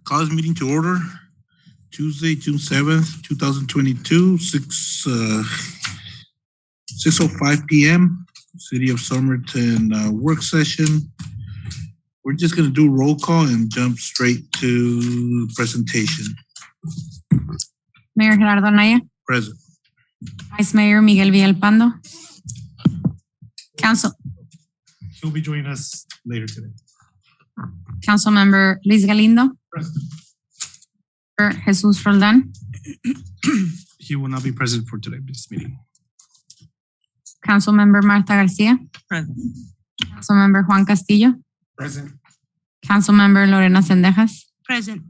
Call this meeting to order. Tuesday, June 7th, 2022, 6:05 p.m. City of Somerton work session. We're just going to do roll call and jump straight to presentation. Mayor Gerardo Anaya. Present. Vice Mayor Miguel Villalpando. Council. He'll be joining us later today. Council Member Luis Galindo. Present. Jesus Roldan. He will not be present for today's meeting. Council Member Marta Garcia. Present. Council Member Juan Castillo. Present. Council Member Lorena Sendejas. Present.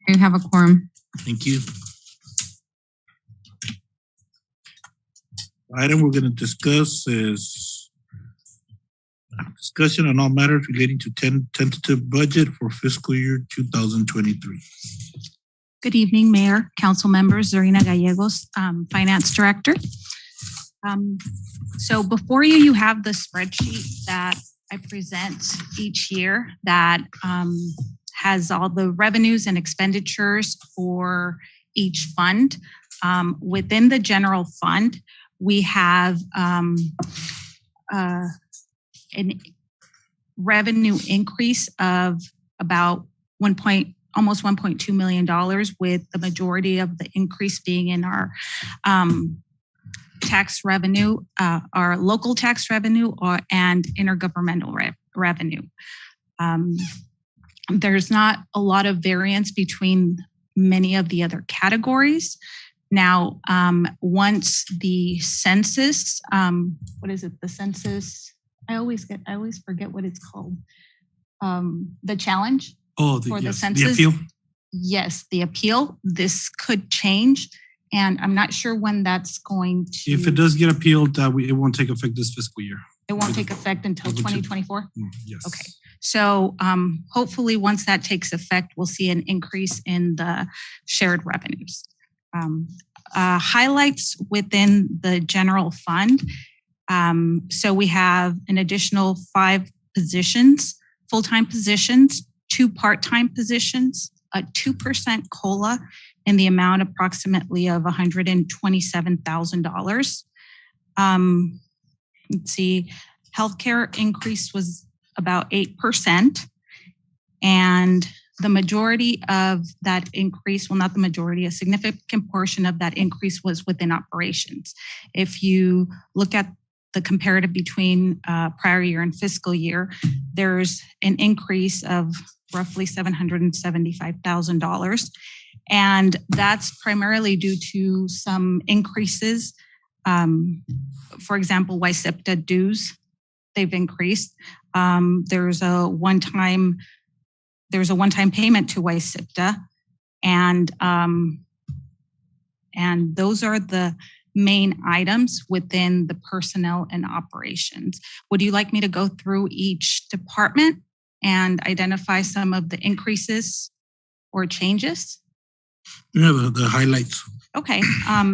You have a quorum. Thank you. The item we're going to discuss is discussion on all matters relating to tentative budget for fiscal year 2023. Good evening, Mayor, Council members, Zarina Gallegos, Finance Director. So before you, you have the spreadsheet that I present each year that has all the revenues and expenditures for each fund. Within the general fund, we have an revenue increase of about almost $1.2 million, with the majority of the increase being in our tax revenue, our local tax revenue, and intergovernmental revenue. There's not a lot of variance between many of the other categories. Now, once the census, what is it? The census, I always forget what it's called. The challenge. The census. The appeal? Yes, the appeal. This could change, and I'm not sure when that's going to. If it does get appealed, it won't take effect this fiscal year. It won't take effect until 2024? Yes. Okay. So hopefully once that takes effect, we'll see an increase in the shared revenues. Highlights within the general fund. So we have an additional 5 positions, full-time positions, 2 part-time positions, a 2% COLA in the amount approximately of $127,000. Let's see, healthcare increase was about 8%. And the majority of that increase, well, not the majority, a significant portion of that increase was within operations. If you look at the comparative between prior year and fiscal year, there's an increase of roughly $775,000. And that's primarily due to some increases. For example, WISEPTA dues, they've increased. There's a one-time payment to WISEPTA, and those are the main items within the personnel and operations. Would you like me to go through each department and identify some of the increases or changes? Yeah, the highlights. Okay.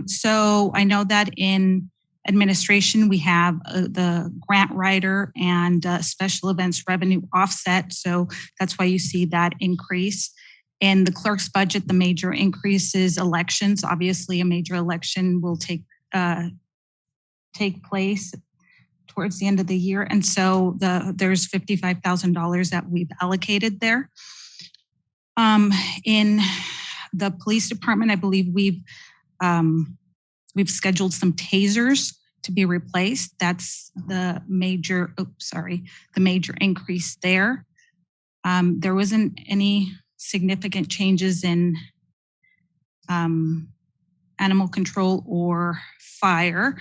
So I know that in administration, we have the grant writer and special events revenue offset. So that's why you see that increase. In the clerk's budget, the major increase is elections. Obviously, a major election will take place towards the end of the year. And so there's $55,000 that we've allocated there. In the police department, I believe we've scheduled some tasers to be replaced. That's the major increase there. There wasn't any significant changes in animal control or fire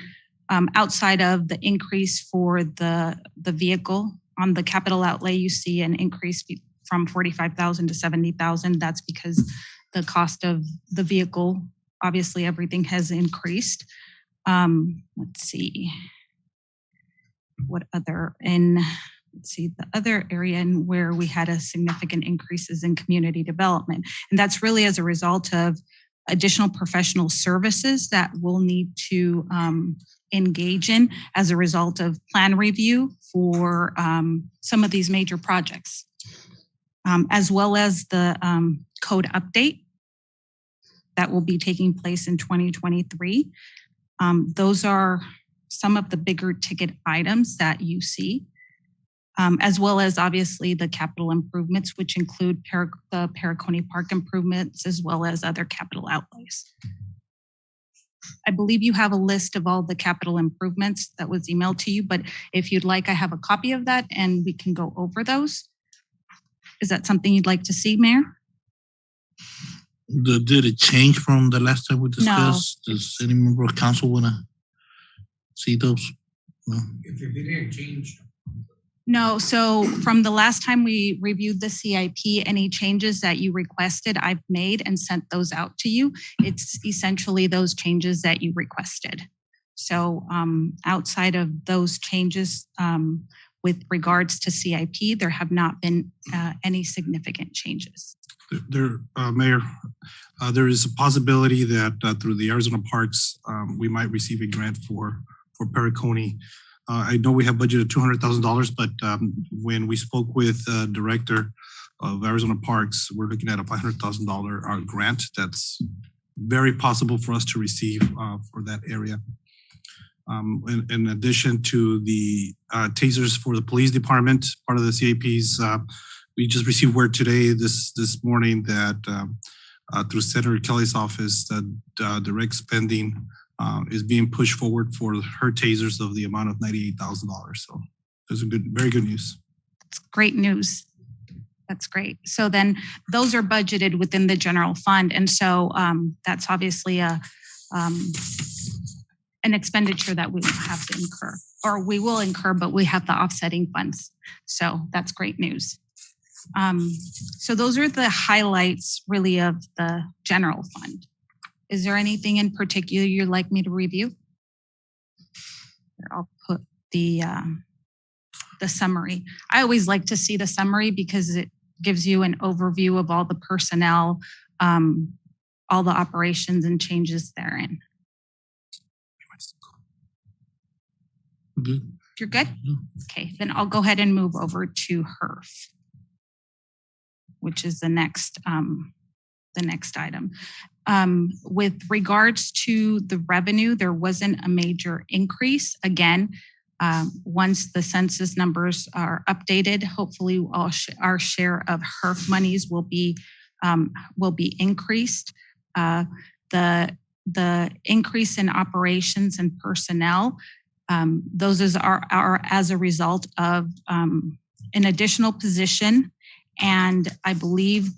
outside of the increase for the vehicle. On the capital outlay, you see an increase from $45,000 to $70,000. That's because the cost of the vehicle, obviously everything has increased. Let's see. The other area in where we had a significant increases in community development. And that's really as a result of additional professional services that we'll need to engage in as a result of plan review for some of these major projects. as well as the code update that will be taking place in 2023. Those are some of the bigger ticket items that you see, as well as obviously the capital improvements, which include the Paracone Park improvements, as well as other capital outlays. I believe you have a list of all the capital improvements that was emailed to you, but if you'd like, I have a copy of that and we can go over those. Is that something you'd like to see, Mayor? Did it change from the last time we discussed? No. Does any member of council want to see those? No. If it didn't change. No, so from the last time we reviewed the CIP, any changes that you requested, I've made and sent those out to you. It's essentially those changes that you requested. So outside of those changes with regards to CIP, there have not been any significant changes. Mayor, there is a possibility that through the Arizona Parks, we might receive a grant for Paracone. I know we have budgeted $200,000, but when we spoke with the director of Arizona Parks, we're looking at a $500,000 grant that's very possible for us to receive for that area. In addition to the tasers for the police department, part of the CAPs, we just received word today, this morning, that through Senator Kelly's office, that direct spending is being pushed forward for her tasers of the amount of $98,000. So that's very good news. It's great news. That's great. So then those are budgeted within the general fund. And so that's obviously an expenditure that we will have to incur, or we will incur, but we have the offsetting funds. So that's great news. So those are the highlights really of the general fund. Is there anything in particular you'd like me to review? Here, I'll put the summary. I always like to see the summary because it gives you an overview of all the personnel, all the operations and changes therein. Good. You're good? Okay, then I'll go ahead and move over to HERF, which is the next item. With regards to the revenue, there wasn't a major increase. Again, once the census numbers are updated, hopefully our share of HERF monies will be increased. The increase in operations and personnel, those are as a result of an additional position, and I believe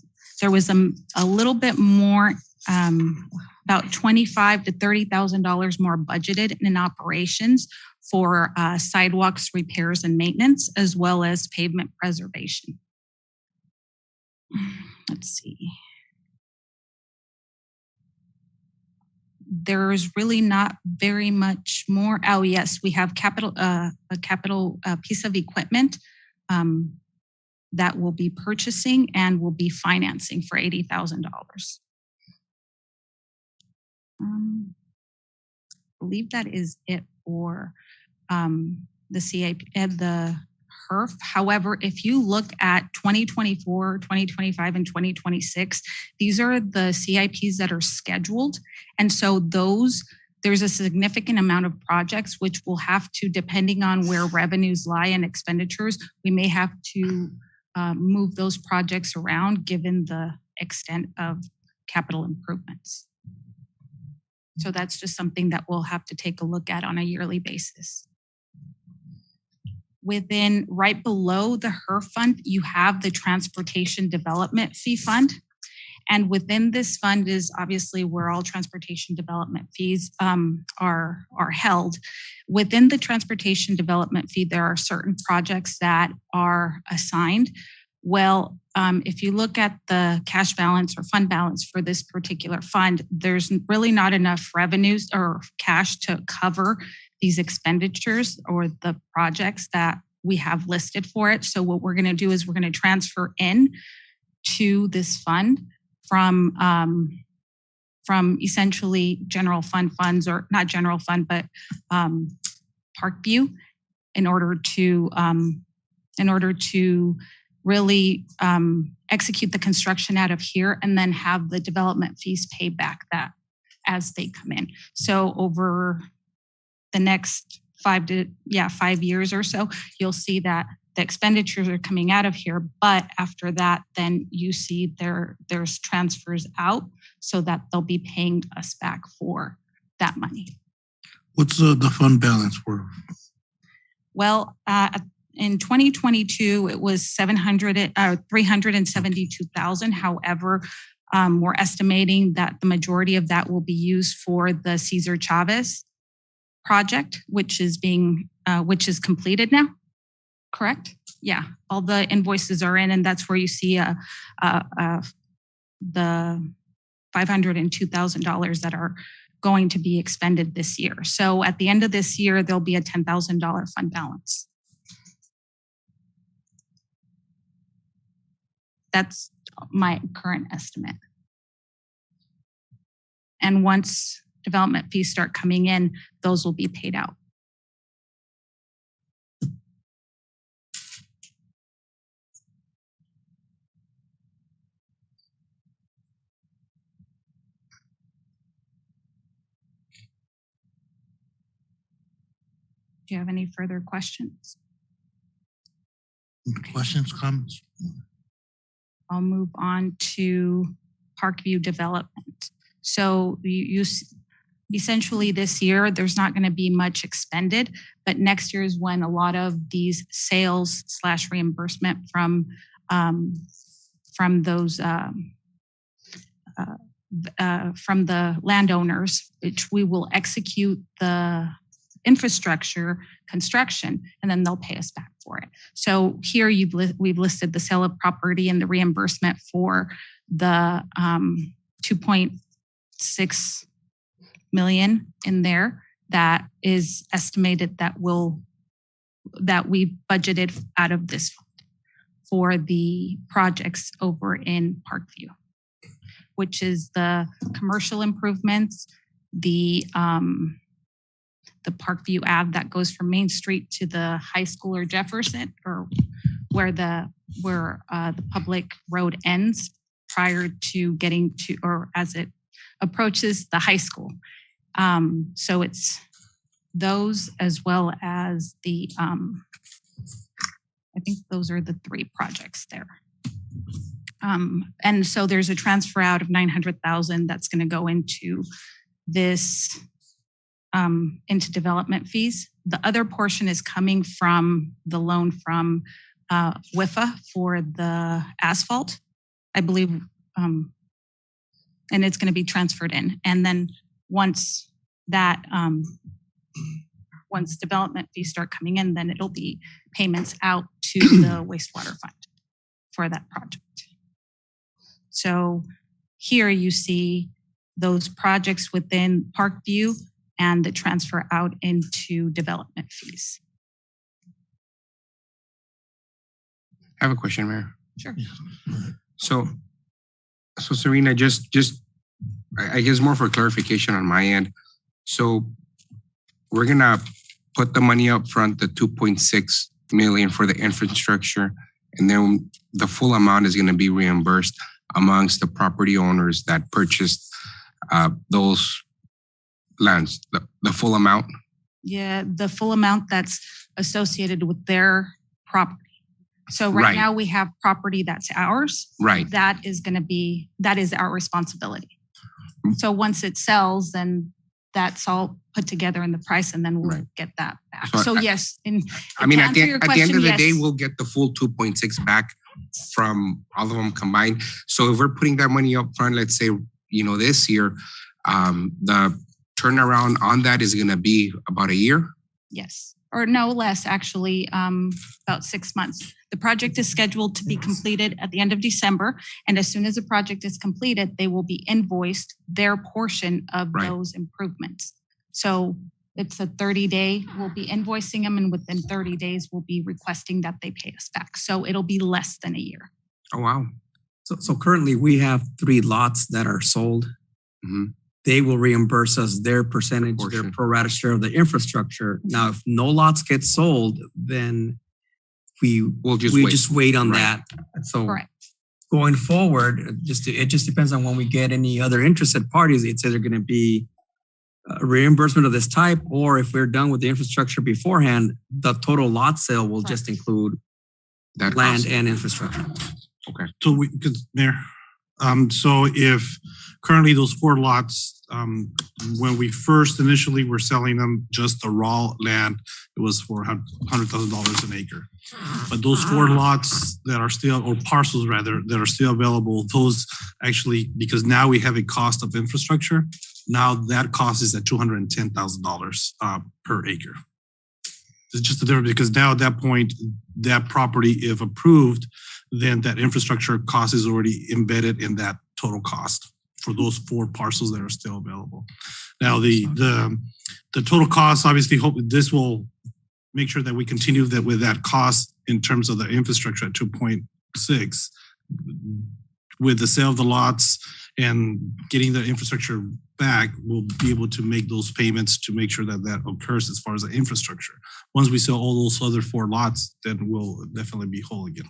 there was a little bit more, about $25,000 to $30,000 more budgeted in operations for sidewalks repairs and maintenance, as well as pavement preservation. Let's see. There's really not very much more. Oh yes, we have a capital piece of equipment that we'll be purchasing and will be financing for $80,000. I believe that is it for the CIP and the HERF. However, if you look at 2024, 2025, and 2026, these are the CIPs that are scheduled. And so there's a significant amount of projects which will have to, depending on where revenues lie and expenditures, we may have to move those projects around given the extent of capital improvements. So that's just something that we'll have to take a look at on a yearly basis. Within, right below the HERF fund, you have the Transportation Development Fee Fund. And within this fund is obviously where all transportation development fees are held. Within the transportation development fee, there are certain projects that are assigned. Well, if you look at the cash balance or fund balance for this particular fund, there's really not enough revenues or cash to cover these expenditures or the projects that we have listed for it. So what we're going to do is we're going to transfer in to this fund from essentially general fund funds, or not general fund, but Parkview, in order to really execute the construction out of here and then have the development fees pay back that as they come in. So over the next 5 years or so, you'll see that the expenditures are coming out of here. But after that, then you see there's transfers out so that they'll be paying us back for that money. What's the fund balance for? Well, in 2022, it was 372,000. However, we're estimating that the majority of that will be used for the Cesar Chavez project, which is completed now. Correct? Yeah, all the invoices are in, and that's where you see the $502,000 that are going to be expended this year. So at the end of this year, there'll be a $10,000 fund balance. That's my current estimate. And once development fees start coming in, those will be paid out. Do you have any further questions? Questions, comments? I'll move on to Parkview Development. So you essentially this year, there's not going to be much expended, but next year is when a lot of these sales / reimbursement from those from the landowners, which we will execute the infrastructure construction, and then they'll pay us back for it. So here we've listed the sale of property and the reimbursement for the 2.6 million in there that is estimated that we budgeted out of this fund for the projects over in Parkview, which is the commercial improvements, the Parkview Ave that goes from Main Street to the high school or Jefferson, or where the public road ends prior to getting to, or as it approaches the high school. So it's those as well as the, I think those are the 3 projects there. And so there's a transfer out of 900,000 that's going to go into this, into development fees. The other portion is coming from the loan from WIFA for the asphalt, I believe, and it's going to be transferred in. And then once that, once development fees start coming in, then it'll be payments out to the Wastewater Fund for that project. So here you see those projects within Parkview and the transfer out into development fees. I have a question, Mayor. Sure. So Serena, just I guess more for clarification on my end. So we're gonna put the money up front, the 2.6 million for the infrastructure, and then the full amount is gonna be reimbursed amongst the property owners that purchased those lands, the full amount? Yeah, the full amount that's associated with their property. So right now we have property that's ours. Right. That is our responsibility. So once it sells, then that's all put together in the price, and then we'll get that back. So yes, at the end of the day, we'll get the full 2.6 back from all of them combined. So if we're putting that money up front, let's say, this year, the turnaround on that is going to be about a year? Yes, or no less, actually, about 6 months. The project is scheduled to be completed at the end of December, and as soon as the project is completed, they will be invoiced their portion of those improvements. So it's a 30-day, we'll be invoicing them, and within 30 days, we'll be requesting that they pay us back. So it'll be less than a year. Oh, wow. So currently we have 3 lots that are sold. Mm-hmm. They will reimburse us their percentage, their pro rata share of the infrastructure. Now, if no lots get sold, then We'll just we wait. just wait on Right. that. So Correct. going forward, it just depends on when we get any other interested parties. It's either going to be a reimbursement of this type, or if we're done with the infrastructure beforehand, the total lot sale will just include That land cost. and infrastructure. So because Mayor, so if currently those 4 lots, when we first initially were selling them, just the raw land, it was for $100,000 an acre. But those 4 lots that are still, or parcels rather, that are still available, those actually, because now we have a cost of infrastructure, now that cost is at $210,000 per acre. It's just a difference because now at that point, that property, if approved, then that infrastructure cost is already embedded in that total cost for those 4 parcels that are still available. Now, the total cost, obviously, hope this will make sure that we continue that with that cost in terms of the infrastructure at 2.6. With the sale of the lots and getting the infrastructure back, we'll be able to make those payments to make sure that that occurs as far as the infrastructure. Once we sell all those other 4 lots, then we'll definitely be whole again.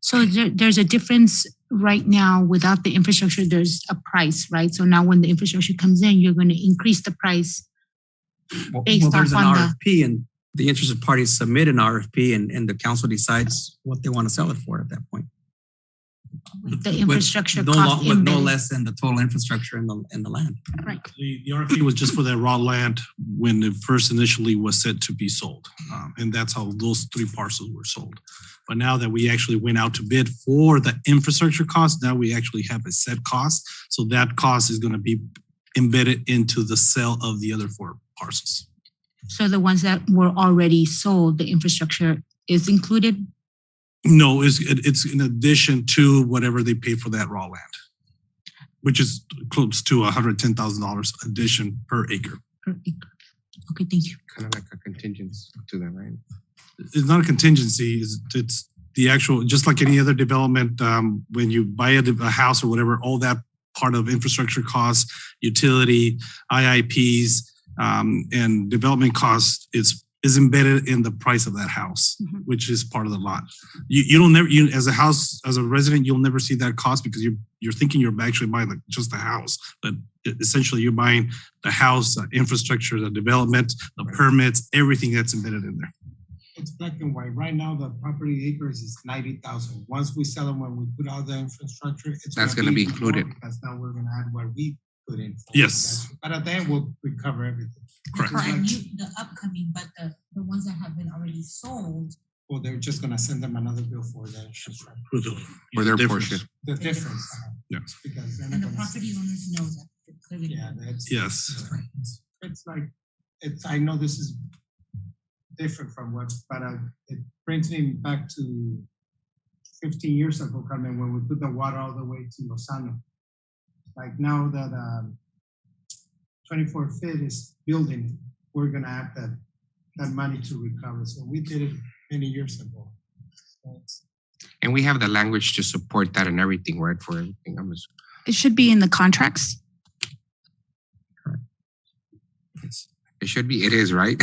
So there's a difference right now. Without the infrastructure, there's a price, right? So now when the infrastructure comes in, you're going to increase the price. Based There's an off on the- RFP, and the interested parties submit an RFP, and the council decides what they want to sell it for at that point. The infrastructure With cost with no embedded. less than the total infrastructure in the land. Right. The RFP was just for that raw land when it first initially was set to be sold. And that's how those 3 parcels were sold. But now that we actually went out to bid for the infrastructure cost, now we actually have a set cost. So that cost is going to be embedded into the sale of the other 4 parcels. So the ones that were already sold, the infrastructure is included. No, it's in addition to whatever they pay for that raw land, which is close to $110,000 addition per acre. Per acre. Okay, thank you. Kind of like a contingency to that, right? It's not a contingency. It's the actual, just like any other development, when you buy a house or whatever, all that part of infrastructure costs, utility, IIPs, and development costs is embedded in the price of that house, which is part of the lot. You don't never, as a resident, you'll never see that cost because you're thinking you're actually buying just the house, but essentially you're buying the house, the infrastructure, the development, the permits, everything that's embedded in there. It's black and white. Right now, the property acres is 90,000. Once we sell them, when we put out the infrastructure, That's gonna be included. more because now we're gonna add what we put in. for Yes. that. But at the end, we'll recover everything. Correct. Just like- The upcoming, but the ones that have been already sold. Well, they're just gonna send them another bill for the infrastructure. For their Difference. portion. The difference. Yes. Because they're not gonna send- owners know that. Yeah, that's. Yes. It's like, I know this is different from what, but it brings me back to 15 years ago, Carmen, when we put the water all the way to Lozano. Like now that 24 Fit is building, we're gonna have that money to recover. So we did it many years ago. And we have the language to support that and everything, right? For everything. It should be in the contracts. It should be. It is, right?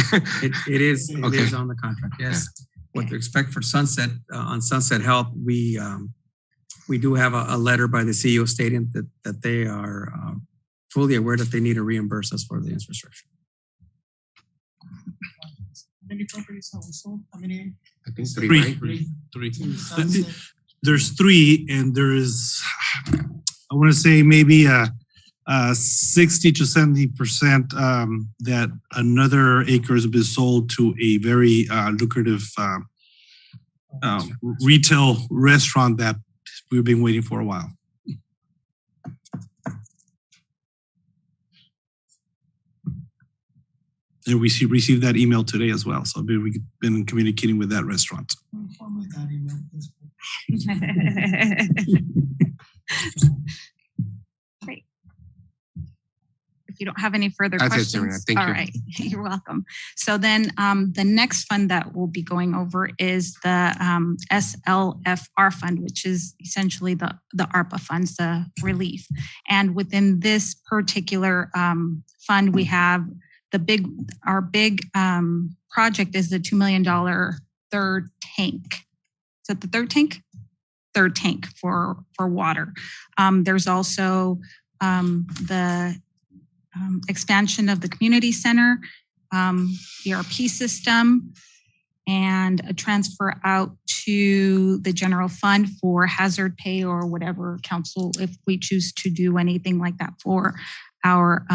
It is Okay. on the contract, yes. What to expect for Sunset, on Sunset Health, we do have a letter by the CEO stating that they are fully aware that they need to reimburse us for the infrastructure. How many properties have we sold? How many? I think 3, Three. right? 3. To Sunset? There's 3, and there is, I want to say maybe 60 to 70% that another acre has been sold to a very lucrative retail restaurant that we've been waiting for a while. And we received that email today as well. So we've been communicating with that restaurant. Inform me that email, please. Great. If you don't have any further That's it, questions. Serena. Thank you. All right, you're welcome. So then the next fund that we'll be going over is the SLFR fund, which is essentially the ARPA funds, the relief. And within this particular fund, we have the our big project is the $2 million third tank. Is that the third tank? Third tank for water. There's also the expansion of the community center, ERP system, and a transfer out to the general fund for hazard pay or whatever council, if we choose to do anything like that for our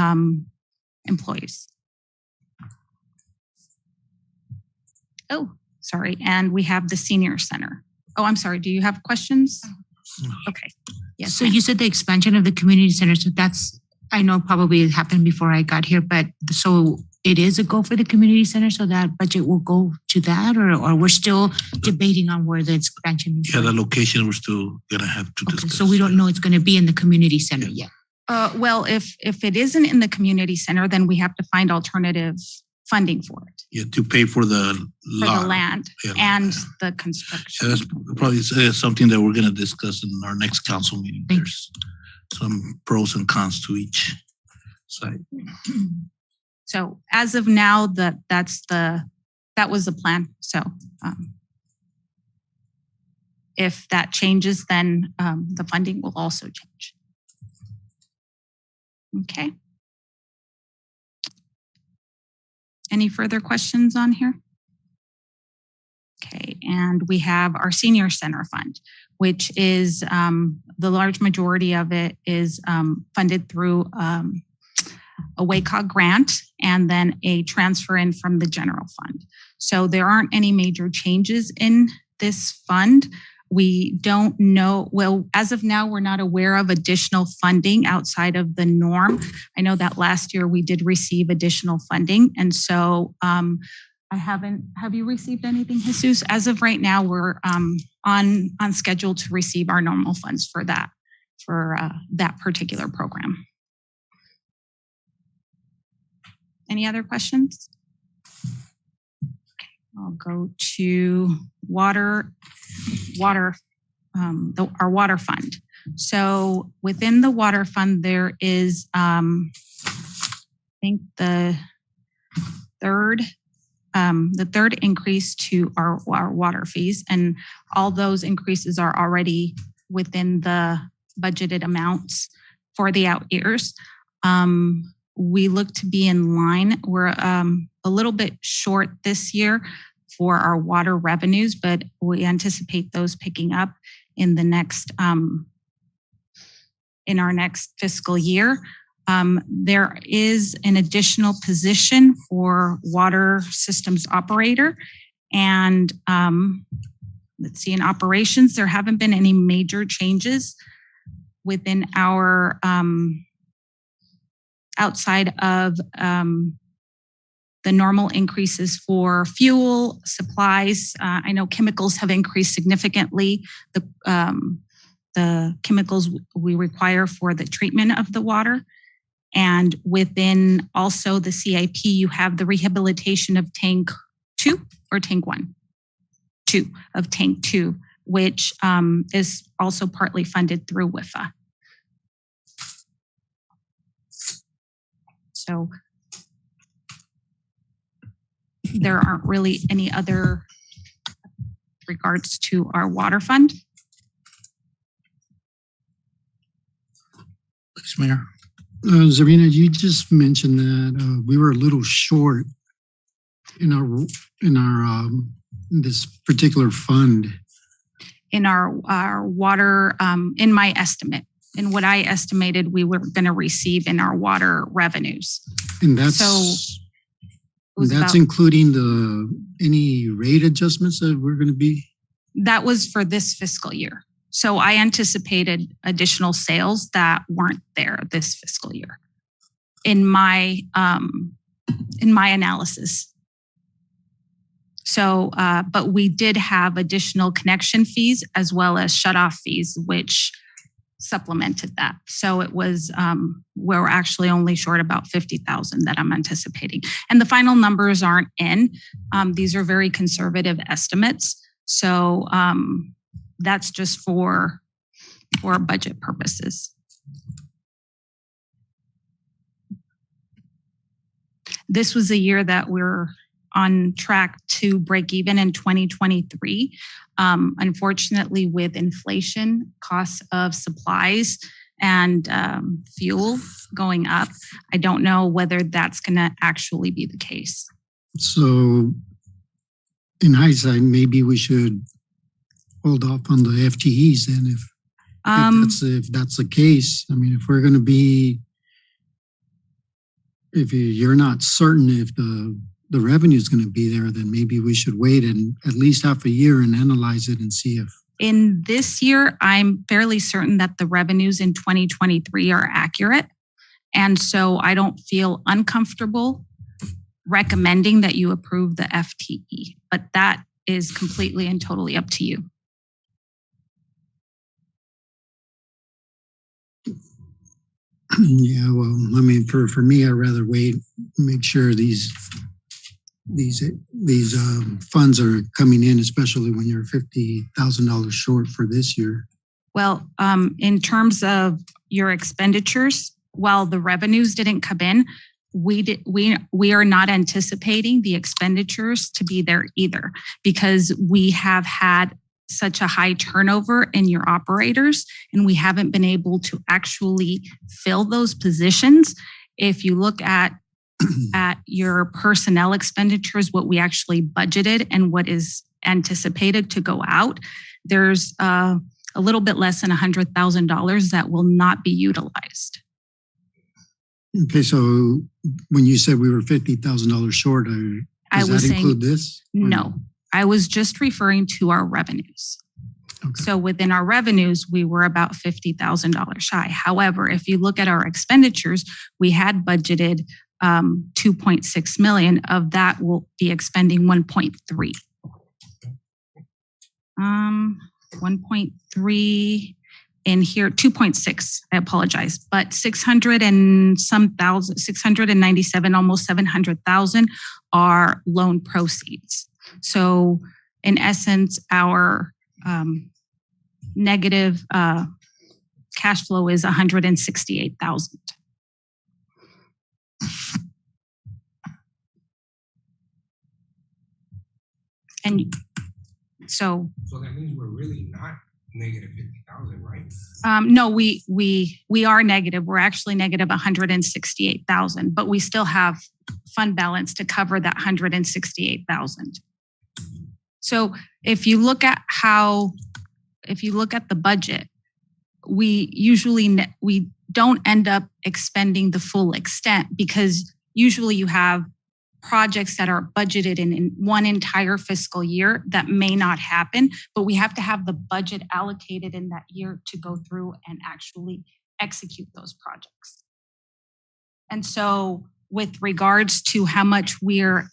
employees. Oh, sorry. And we have the senior center. Oh, I'm sorry. Do you have questions? Okay. Yes. So you said the expansion of the community center. So that's, I know probably it happened before I got here, but so it is a go for the community center. So that budget will go to that, or we're still debating on where the expansion is. Yeah, the location we're still gonna have to discuss. So we don't know it's going to be in the community center yet. Well, if it isn't in the community center, then we have to find alternative funding for it, Yeah, to pay for the for lot. the land Yeah, and yeah. the construction. That's probably something that we're gonna discuss in our next council meeting. Thank There's some pros and cons to each side. So as of now, that was the plan. So if that changes, then the funding will also change. Okay. Any further questions on here? Okay, and we have our senior center fund, which is the large majority of it is funded through a WACOG grant and then a transfer in from the general fund. So there aren't any major changes in this fund. We don't know, well, as of now, we're not aware of additional funding outside of the norm. I know that last year we did receive additional funding. And so have you received anything, Jesus? As of right now, we're on schedule to receive our normal funds for that particular program. Any other questions? Okay, I'll go to our water fund. So within the water fund, there is, I think the third increase to our water fees, and all those increases are already within the budgeted amounts for the out years. We look to be in line. We're a little bit short this year for our water revenues, but we anticipate those picking up in the next in our next fiscal year. There is an additional position for water systems operator, and let's see, in operations, there haven't been any major changes within our outside of the normal increases for fuel, supplies. I know chemicals have increased significantly. The chemicals we require for the treatment of the water. And within also the CIP, you have the rehabilitation of tank 2 or tank 1? 2 of tank 2, which is also partly funded through WIFA. So there aren't really any other regards to our water fund. Thanks, Mayor. Zarina, you just mentioned that we were a little short in this particular fund. In our water, in my estimate, in what I estimated we were going to receive in our water revenues. And that's including any rate adjustments that we're going to be? That was for this fiscal year. So I anticipated additional sales that weren't there this fiscal year in my analysis. So, but we did have additional connection fees as well as shutoff fees, which supplemented that. So it was, we're actually only short about 50,000 that I'm anticipating. And the final numbers aren't in. These are very conservative estimates. So that's just for budget purposes. this was a year that we're on track to break even in 2023. Unfortunately, with inflation, costs of supplies, and fuel going up, I don't know whether that's going to actually be the case. So in hindsight, maybe we should hold off on the FTEs then if that's the case. I mean, if we're going to be, if you're not certain if the revenue is going to be there, then maybe we should wait and at least half a year and analyze it and see if. In this year, I'm fairly certain that the revenues in 2023 are accurate. And so I don't feel uncomfortable recommending that you approve the FTE, but that is completely and totally up to you. Yeah, well, I mean, for me, I'd rather wait, make sure these funds are coming in, especially when you're $50,000 short for this year. Well, in terms of your expenditures, while the revenues didn't come in, we are not anticipating the expenditures to be there either, because we have had such a high turnover in your operators and we haven't been able to actually fill those positions. If you look at your personnel expenditures, what we actually budgeted and what is anticipated to go out, there's a little bit less than $100,000 that will not be utilized. Okay, so when you said we were $50,000 short, does that include this? No, I was just referring to our revenues. Okay. So within our revenues, we were about $50,000 shy. However, if you look at our expenditures, we had budgeted 2.6 million. Of that, we'll be expending 1.3. 1.3 in here, 2.6. I apologize, but 697, almost 700,000 are loan proceeds. So in essence, our negative cash flow is 168,000. And so that means we're really not negative 50,000, right? No, we are negative. We're actually negative 168,000, but we still have fund balance to cover that 168,000. So if you look at the budget, we don't end up expending the full extent, because usually you have projects that are budgeted in one entire fiscal year that may not happen, but we have to have the budget allocated in that year to go through and actually execute those projects. And so with regards to how much we'll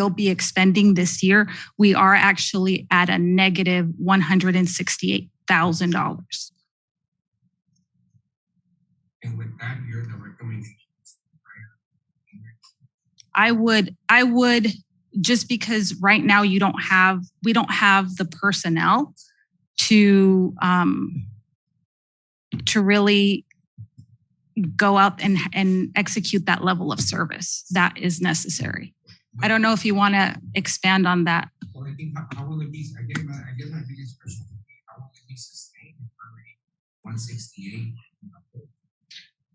be expending this year, we are actually at a negative $168,000. And with that, you're the recommendation. I would, just because right now we don't have the personnel to really go out and execute that level of service that is necessary. I don't know if you want to expand on that. Well, I think how will it be? I guess my biggest question would be, how will it be sustained if already 168?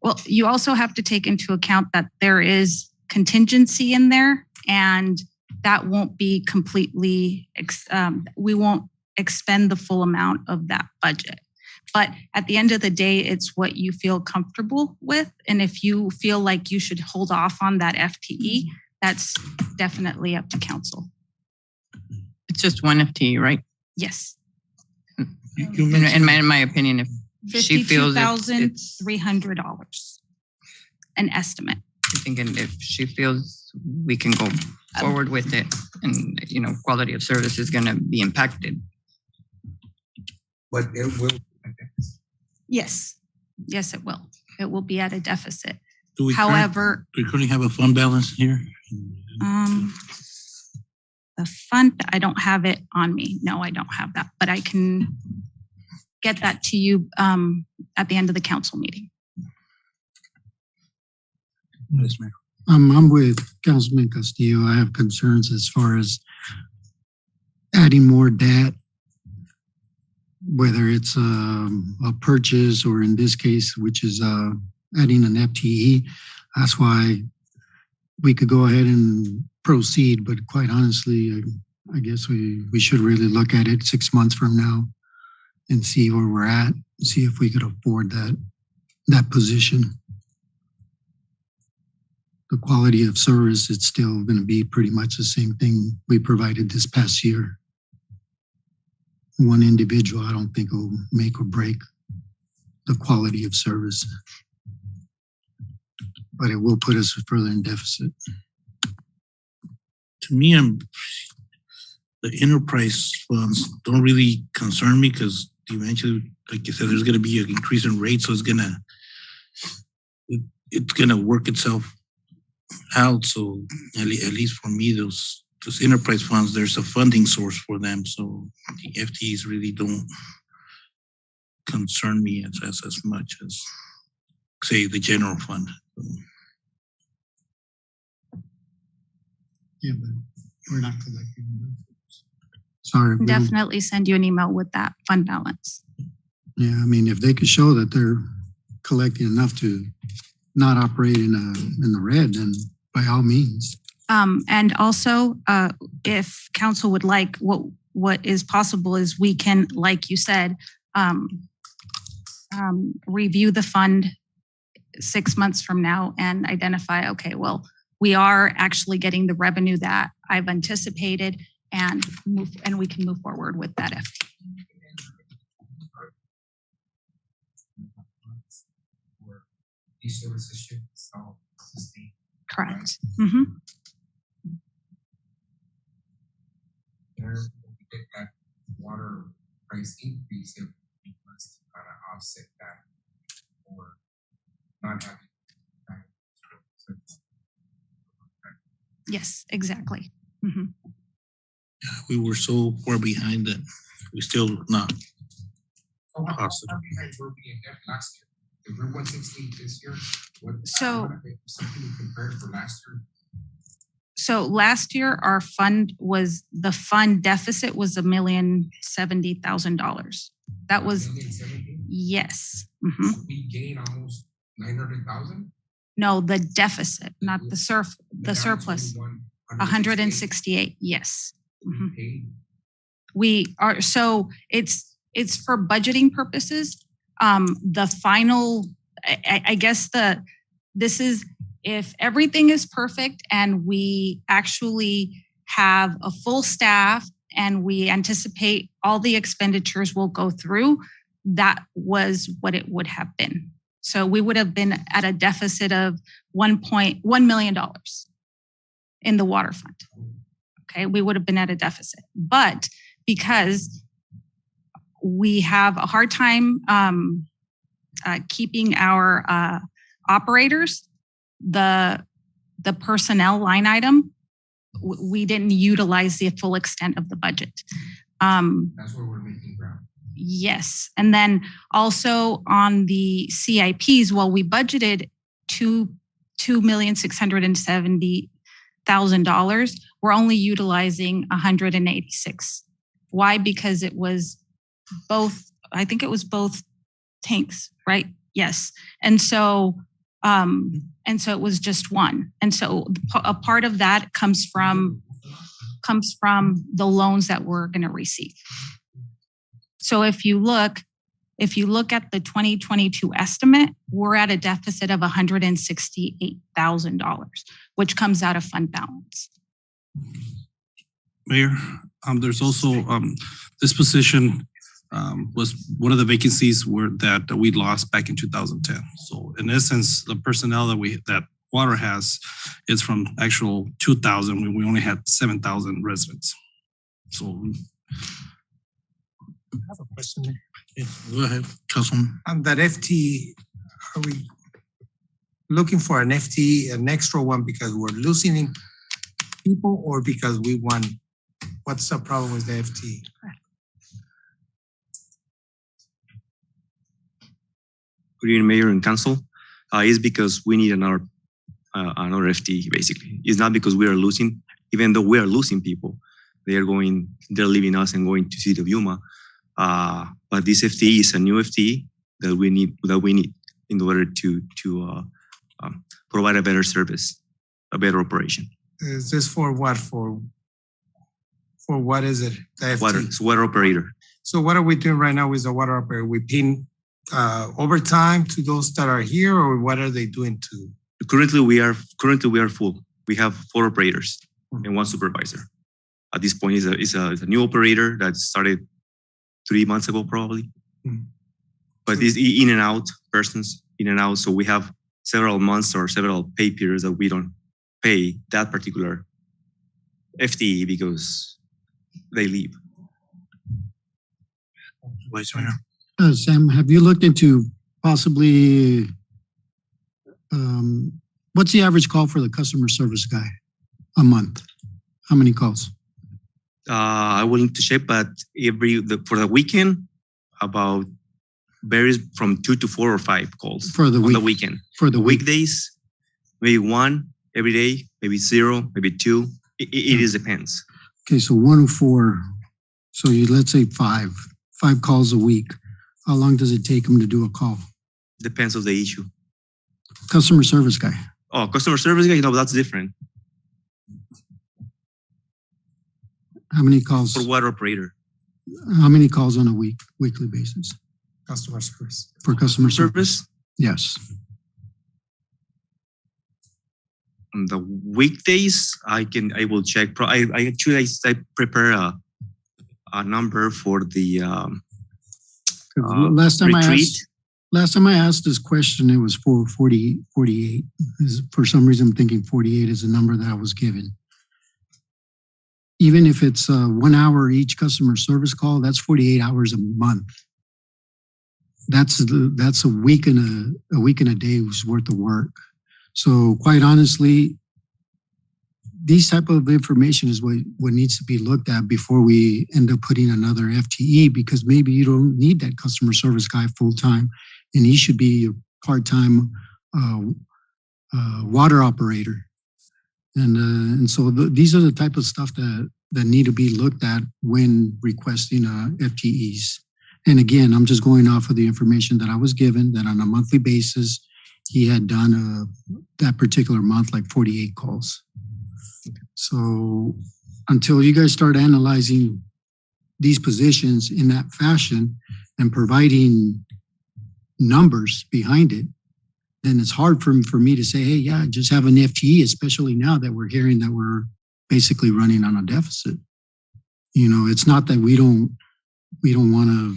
Well, you also have to take into account that there is contingency in there, and that won't be completely, we won't expend the full amount of that budget. But at the end of the day, it's what you feel comfortable with. And if you feel like you should hold off on that FTE, that's definitely up to council. It's just one FTE, right? Yes. In my opinion, if she feels it's $52,300, an estimate. I think if she feels we can go forward with it, and quality of service is going to be impacted. But it will. Yes, it will. It will be at a deficit. However, do we currently have a fund balance here? The fund, I don't have it on me. No, I don't have that, but I can get that to you at the end of the council meeting. Yes, ma'am. I'm with Councilman Castillo. I have concerns as far as adding more debt, whether it's a purchase or in this case, which is adding an FTE. That's why we could go ahead and proceed, but quite honestly, I guess we should really look at it 6 months from now and see where we're at, see if we could afford that position. The quality of service, it's still going to be pretty much the same thing we provided this past year. One individual, I don't think will make or break the quality of service, but it will put us further in deficit. To me, the enterprise funds don't really concern me because eventually, like you said, there's going to be an increase in rates, so it's gonna work itself out. So at least for me, those enterprise funds, there's a funding source for them. So the FTEs really don't concern me as much as, say, the general fund. Yeah, but we're not collecting enough. Sorry. Definitely send you an email with that fund balance. Yeah, I mean, if they could show that they're collecting enough to not operate in the red, then by all means. And also, if council would like, what is possible is we can, like you said, review the fund 6 months from now and identify, okay, well, we are actually getting the revenue that I've anticipated, and we can move forward with that FT. These services should self-sustain. Correct. Right? There, we get that water price increase, if we must kind of offset that or not having that. Yes, exactly. We were so far behind that we still not. So how far behind were we in debt last year? If we're 168 this year, So something to compare for last year? So last year, the fund deficit was $1,070,000. That was, yes. So we gained almost 900,000? No, the deficit, not the surplus. 168, yes. We are, so it's for budgeting purposes. The final, I guess this is, if everything is perfect and we actually have a full staff and we anticipate all the expenditures will go through, that was what it would have been. So we would have been at a deficit of $1.1 million in the water fund. Okay, we would have been at a deficit. But because we have a hard time keeping our operators, the personnel line item, we didn't utilize the full extent of the budget. That's where we're making ground. Yes. And then also on the CIPs, well, we budgeted $2,670,000. We're only utilizing 186. Why? Because it was both, I think it was both tanks, right? Yes. And so it was just one. And so a part of that comes from the loans that we're going to receive. So if you look at the 2022 estimate, we're at a deficit of $168,000, which comes out of fund balance. Mayor, there's also this position was one of the vacancies that we lost back in 2010. So in essence, the personnel that water has is from actual 2,000 when we only had 7,000 residents. So I have a question there. yeah, go ahead, Councilman. On that FT, are we looking for an FT, an extra one, because we're losing people or because we won? What's the problem with the FT? Good evening, Mayor and Council. Is because we need another FTE basically. It's not because we are losing, even though we are losing people, they're leaving us and going to City of Yuma. But this FTE is a new FTE that we need in order to provide a better service, a better operation. Is this for what? For what is it? The FT? It's water operator. So what are we doing right now with the water operator? We paying overtime to those that are here, or what are they doing to? Currently we are full. We have 4 operators and 1 supervisor. At this point, is a new operator that started 3 months ago probably. But it's in and out persons, in and out. So we have several months or several pay periods that we don't pay that particular FTE because they leave. Sam, have you looked into possibly, what's the average call for the customer service guy a month? How many calls? I will need to check, but for the weekend, about varies from 2 to 4 or 5 calls for the the weekend. For the weekdays, maybe 1 every day, maybe 0, maybe 2. It just depends. Okay, so 1 to 4. So let's say 5 calls a week. How long does it take them to do a call? Depends on the issue. Customer service guy. Oh, customer service guy, that's different. How many calls? For water operator. How many calls on a weekly basis? Customer service. For customer service? Service? Yes. On the weekdays, I will check. I prepare a number for the last time retreat. Last time I asked this question, it was for 48. For some reason, I'm thinking 48 is the number that I was given. Even if it's 1 hour each customer service call, that's 48 hours a month. That's a week and a day's worth of work. So quite honestly, these type of information is what needs to be looked at before we end up putting another FTE, because maybe you don't need that customer service guy full time, and he should be a part-time water operator. And so these are the type of stuff that need to be looked at when requesting FTEs. And again, I'm just going off of the information that I was given, that on a monthly basis, he had done that particular month, like 48 calls. So until you guys start analyzing these positions in that fashion and providing numbers behind it, then it's hard for me to say, hey, yeah, just have an FTE, especially now that we're hearing that we're basically running on a deficit. You know, it's not that we don't want to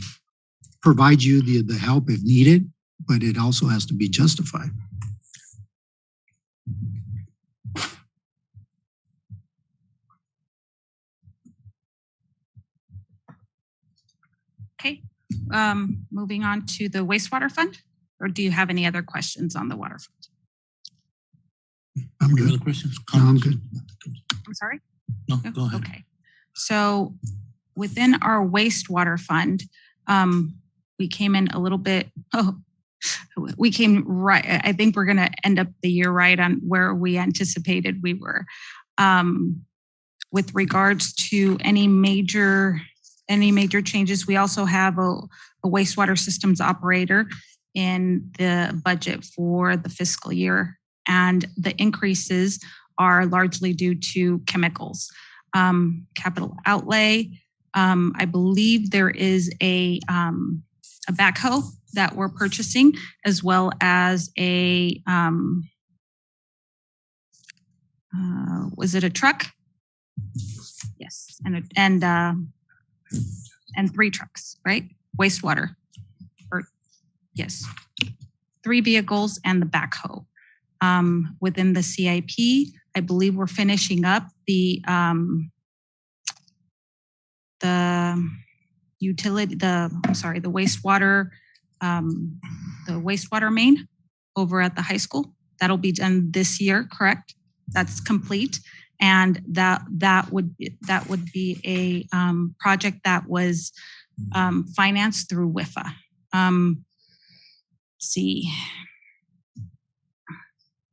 provide you the help if needed, but it also has to be justified. Okay, moving on to the wastewater fund, or do you have any other questions on the water fund? I'm good. Any other questions? No, I'm good. I'm sorry? No, go ahead. Okay, so within our wastewater fund, we came in a little bit, we came right, I think we're gonna end up the year right on where we anticipated we were. With regards to any major changes, we also have a wastewater systems operator in the budget for the fiscal year. And the increases are largely due to chemicals. Capital outlay, I believe there is a backhoe that we're purchasing, as well as was it a truck? Yes, and 3 trucks, right? Wastewater, yes, 3 vehicles and the backhoe. Within the CIP, I believe we're finishing up the wastewater main over at the high school. That'll be done this year, correct? That's complete. And that would be a project that was financed through WIFA. See,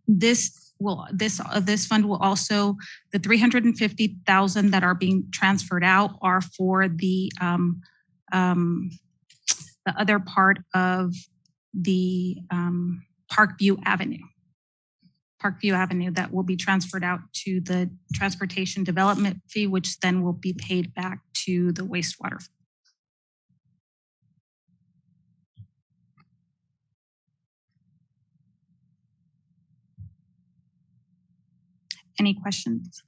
this this fund will also, the 350,000 that are being transferred out are for the other part of the Parkview Avenue. Parkview Avenue that will be transferred out to the transportation development fee, which then will be paid back to the wastewater. Any questions?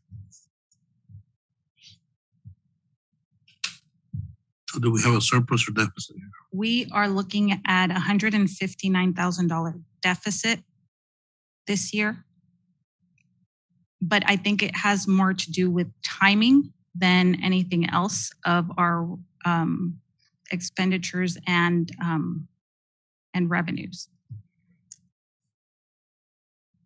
So do we have a surplus or deficit? We are looking at $159,000 deficit this year. But I think it has more to do with timing than anything else of our expenditures and revenues.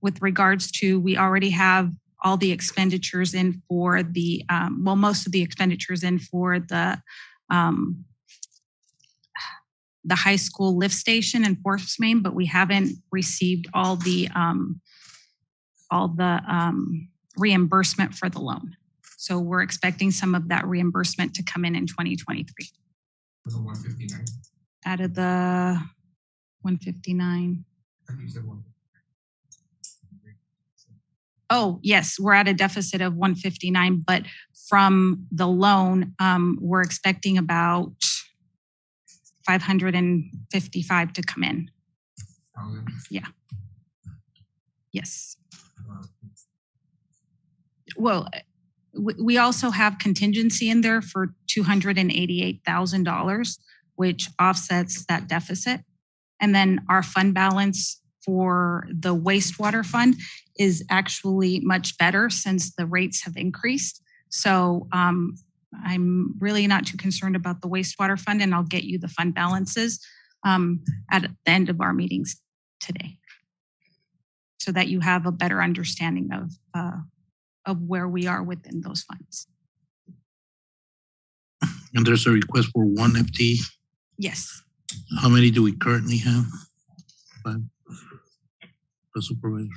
With regards to, we already have all the expenditures in for the, most of the expenditures in for the high school lift station and force main, but we haven't received all the reimbursement for the loan. So we're expecting some of that reimbursement to come in 2023. Was it 159? Out of the 159. You said one. Oh, yes, we're at a deficit of 159, but from the loan, we're expecting about 555 to come in. Yeah. Yes. Well, we also have contingency in there for $288,000, which offsets that deficit. And then our fund balance for the wastewater fund is actually much better since the rates have increased. So I'm really not too concerned about the wastewater fund, and I'll get you the fund balances at the end of our meetings today, so that you have a better understanding of where we are within those funds. And there's a request for one FTE. Yes. How many do we currently have? 5. The supervisor.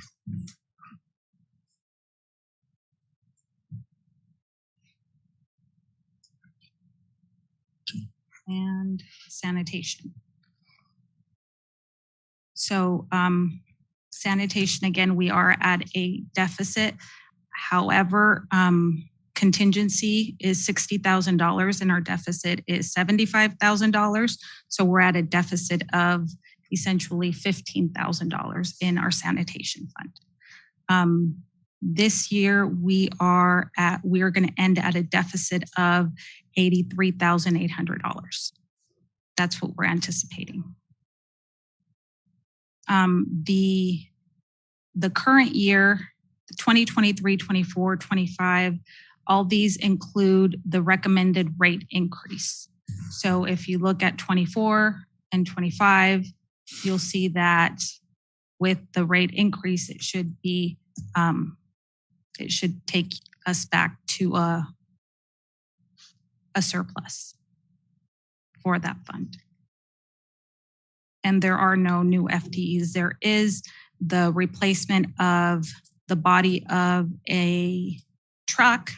And sanitation. So sanitation, again, we are at a deficit. However, contingency is $60,000 and our deficit is $75,000. So we're at a deficit of essentially $15,000 in our sanitation fund. This year we are going to end at a deficit of $83,800. That's what we're anticipating. The current year, 2023, 24, 25, all these include the recommended rate increase. So if you look at 24 and 25, you'll see that with the rate increase, it should be, it should take us back to a surplus for that fund. And there are no new FTEs. There is the replacement of the body of a truck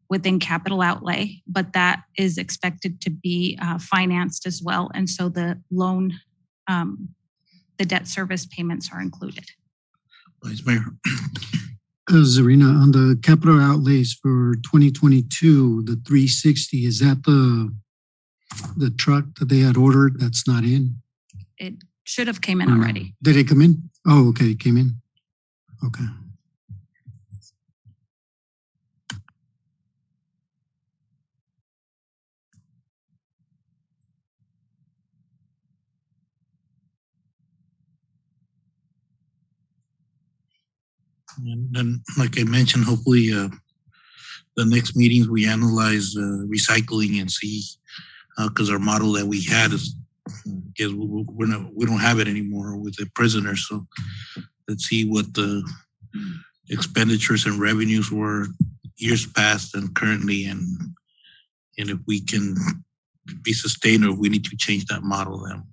within capital outlay, but that is expected to be financed as well. And so the loan, the debt service payments are included. Vice Mayor. Zarina, on the capital outlays for 2022, the 360, is that the truck that they had ordered that's not in? It should have came in already. Did it come in? Oh, okay, it came in. Okay. And then, like I mentioned, hopefully the next meetings we analyze recycling and see, because our model that we had is, because we don't have it anymore with the prisoners. So let's see what the expenditures and revenues were years past and currently, and if we can be sustained or if we need to change that model, then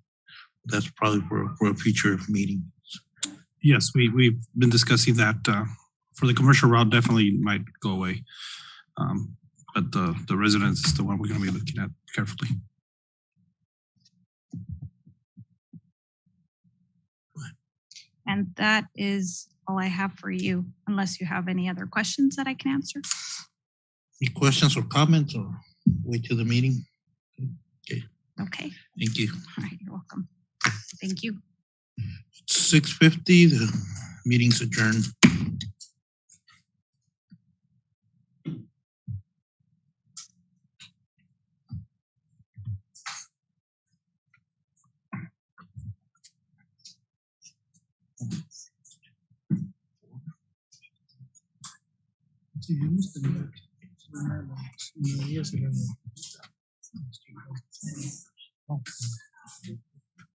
that's probably for a future meeting. Yes, we've been discussing that. For the commercial route, definitely might go away. But the residence is the one we're gonna be looking at carefully. And that is all I have for you, unless you have any other questions that I can answer. Any questions or comments, or wait till the meeting? Okay, Thank you. all right, you're welcome. Thank you. 6:50, the meeting's adjourned. Sí,